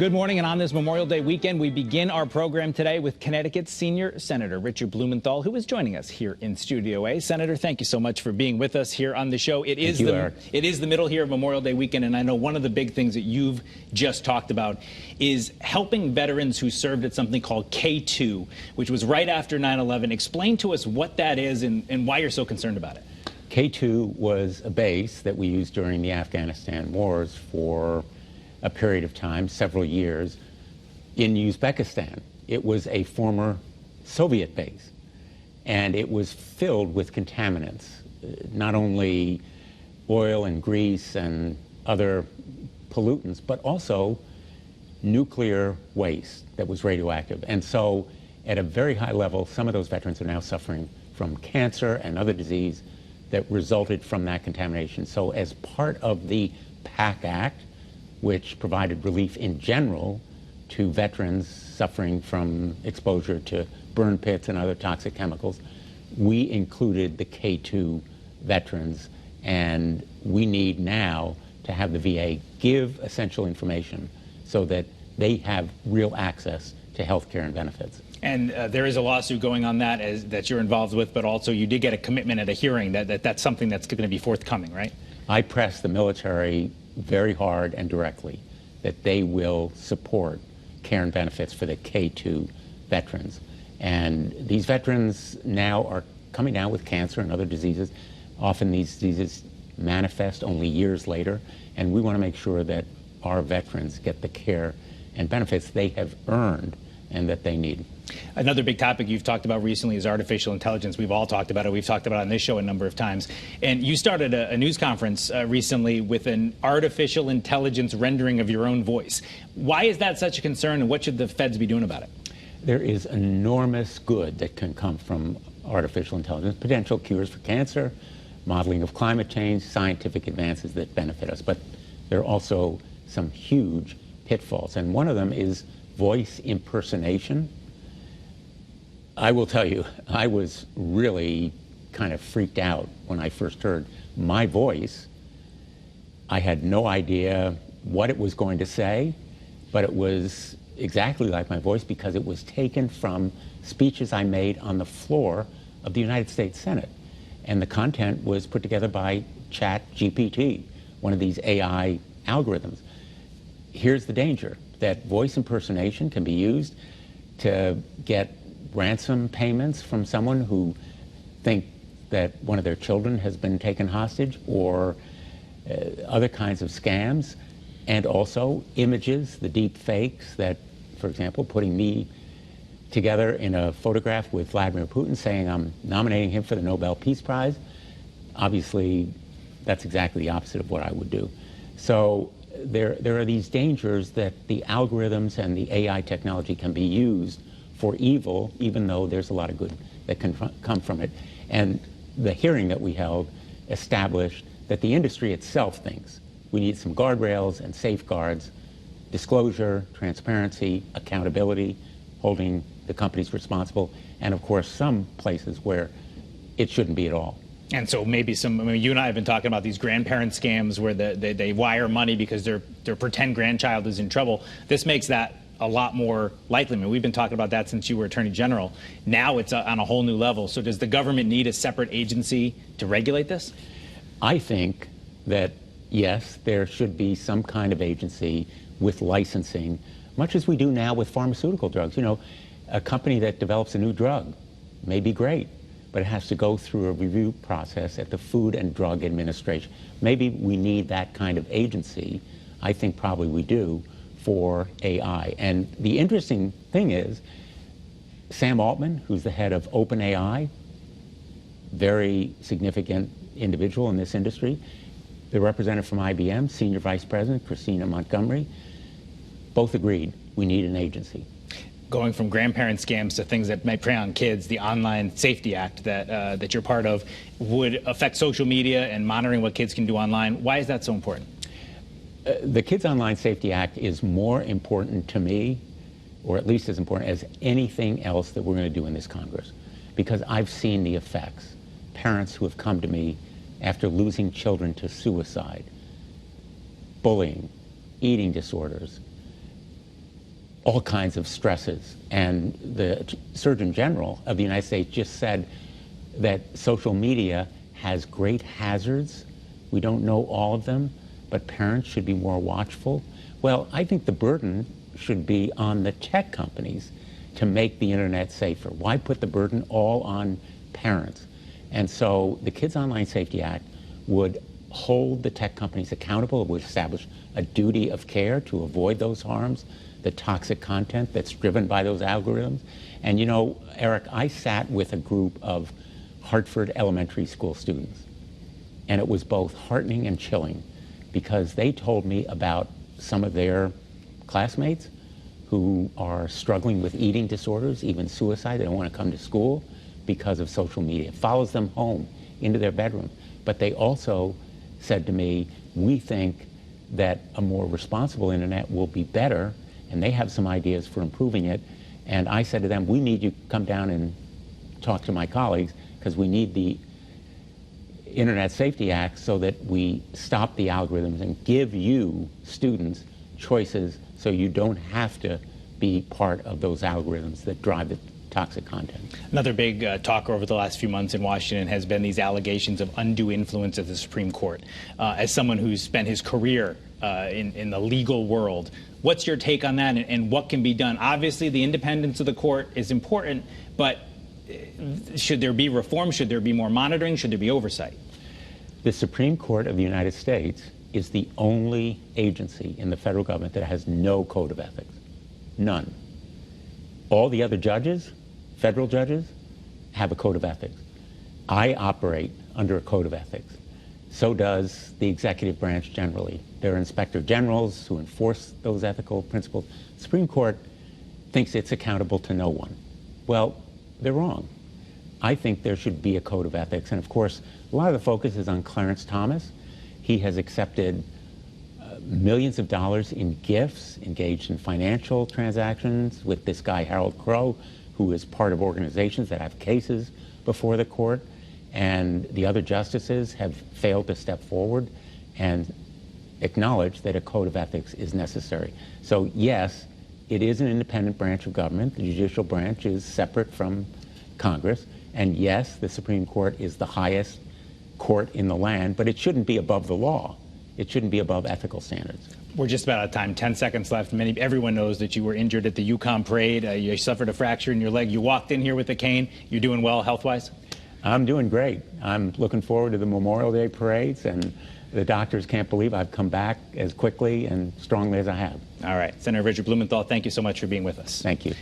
Good morning, and on this Memorial Day weekend, we begin our program today with Connecticut's senior Senator Richard Blumenthal, who is joining us here in Studio A. Senator, thank you so much for being with us here on the show. It is the middle here of Memorial Day weekend, and I know one of the big things that you've just talked about is helping veterans who served at something called K2, which was right after 9/11. Explain to us what that is and why you're so concerned about it. K2 was a base that we used during the Afghanistan wars for a period of time, several years, in Uzbekistan. It was a former Soviet base, and it was filled with contaminants, not only oil and grease and other pollutants, but also nuclear waste that was radioactive. And so at a very high level, some of those veterans are now suffering from cancer and other disease that resulted from that contamination. So as part of the PAC Act, which provided relief in general to veterans suffering from exposure to burn pits and other toxic chemicals, we included the K2 veterans, and we need now to have the VA give essential information so that they have real access to health care and benefits. And there is a lawsuit going on that you're involved with, but also you did get a commitment at a hearing that's something that's going to be forthcoming, right? I pressed the military very hard and directly that they will support care and benefits for the K2 veterans. And these veterans now are coming down with cancer and other diseases. Often these diseases manifest only years later, and we want to make sure that our veterans get the care and benefits they have earned and that they need. Another big topic you've talked about recently is artificial intelligence. We've all talked about it. We've talked about it on this show a number of times. And you started a news conference recently with an artificial intelligence rendering of your own voice. Why is that such a concern, and what should the feds be doing about it? There is enormous good that can come from artificial intelligence, potential cures for cancer, modeling of climate change, scientific advances that benefit us. But there are also some huge pitfalls, and one of them is voice impersonation. I will tell you, I was really kind of freaked out when I first heard my voice. I had no idea what it was going to say, but it was exactly like my voice because it was taken from speeches I made on the floor of the United States Senate. And the content was put together by ChatGPT, one of these AI algorithms. Here's the danger, that voice impersonation can be used to get ransom payments from someone who think that one of their children has been taken hostage, or other kinds of scams, and also images, the deep fakes that, for example, putting me together in a photograph with Vladimir Putin saying I'm nominating him for the Nobel Peace Prize. Obviously, that's exactly the opposite of what I would do. So there are these dangers that the algorithms and the AI technology can be used for evil, even though there's a lot of good that can come from it. And the hearing that we held established that the industry itself thinks we need some guardrails and safeguards, disclosure, transparency, accountability, holding the companies responsible, and of course some places where it shouldn't be at all. And so maybe you and I have been talking about these grandparent scams where they wire money because their pretend grandchild is in trouble. This makes that a lot more likely. I mean, we've been talking about that since you were Attorney General. Now it's on a whole new level. So does the government need a separate agency to regulate this? I think that, yes, there should be some kind of agency with licensing, much as we do now with pharmaceutical drugs. You know, a company that develops a new drug may be great, but it has to go through a review process at the Food and Drug Administration. Maybe we need that kind of agency. I think probably we do for AI. And the interesting thing is, Sam Altman, who's the head of OpenAI, very significant individual in this industry, the representative from IBM, Senior Vice President Christina Montgomery, both agreed we need an agency. Going from grandparent scams to things that might prey on kids, the Online Safety Act that you're part of would affect social media and monitoring what kids can do online. Why is that so important? The Kids Online Safety Act is more important to me, or at least as important as anything else that we're going to do in this Congress, because I've seen the effects. Parents who have come to me after losing children to suicide, bullying, eating disorders, all kinds of stresses. And the Surgeon General of the United States just said that social media has great hazards. We don't know all of them, but parents should be more watchful. Well, I think the burden should be on the tech companies to make the internet safer. Why put the burden all on parents? And so the Kids Online Safety Act would hold the tech companies accountable. It would establish a duty of care to avoid those harms, the toxic content that's driven by those algorithms. And you know, Eric, I sat with a group of Hartford elementary school students, and it was both heartening and chilling because they told me about some of their classmates who are struggling with eating disorders, even suicide. They don't want to come to school because of social media. It follows them home into their bedroom. But they also said to me, we think that a more responsible internet will be better, and they have some ideas for improving it. And I said to them, we need you to come down and talk to my colleagues because we need the Internet Safety Act so that we stop the algorithms and give you, students, choices so you don't have to be part of those algorithms that drive the toxic content. Another big talker over the last few months in Washington has been these allegations of undue influence of the Supreme Court. As someone who's spent his career in the legal world, what's your take on that, and what can be done? Obviously, the independence of the court is important, but should there be reform? Should there be more monitoring? Should there be oversight? The Supreme Court of the United States is the only agency in the federal government that has no code of ethics. None. All the other judges, federal judges, have a code of ethics. I operate under a code of ethics. So does the executive branch generally. There are inspector generals who enforce those ethical principles. The Supreme Court thinks it's accountable to no one. Well, they're wrong. I think there should be a code of ethics. And of course, a lot of the focus is on Clarence Thomas. He has accepted millions of dollars in gifts, engaged in financial transactions with this guy, Harold Crow, who is part of organizations that have cases before the court. And the other justices have failed to step forward and acknowledge that a code of ethics is necessary. So yes, it is an independent branch of government. The judicial branch is separate from Congress. And yes, the Supreme Court is the highest court in the land, but it shouldn't be above the law. It shouldn't be above ethical standards. We're just about out of time. 10 seconds left. Everyone knows that you were injured at the Yukon parade. You suffered a fracture in your leg. You walked in here with a cane. You're doing well health-wise? I'm doing great. I'm looking forward to the Memorial Day parades, and the doctors can't believe I've come back as quickly and strongly as I have. All right. Senator Richard Blumenthal, thank you so much for being with us. Thank you.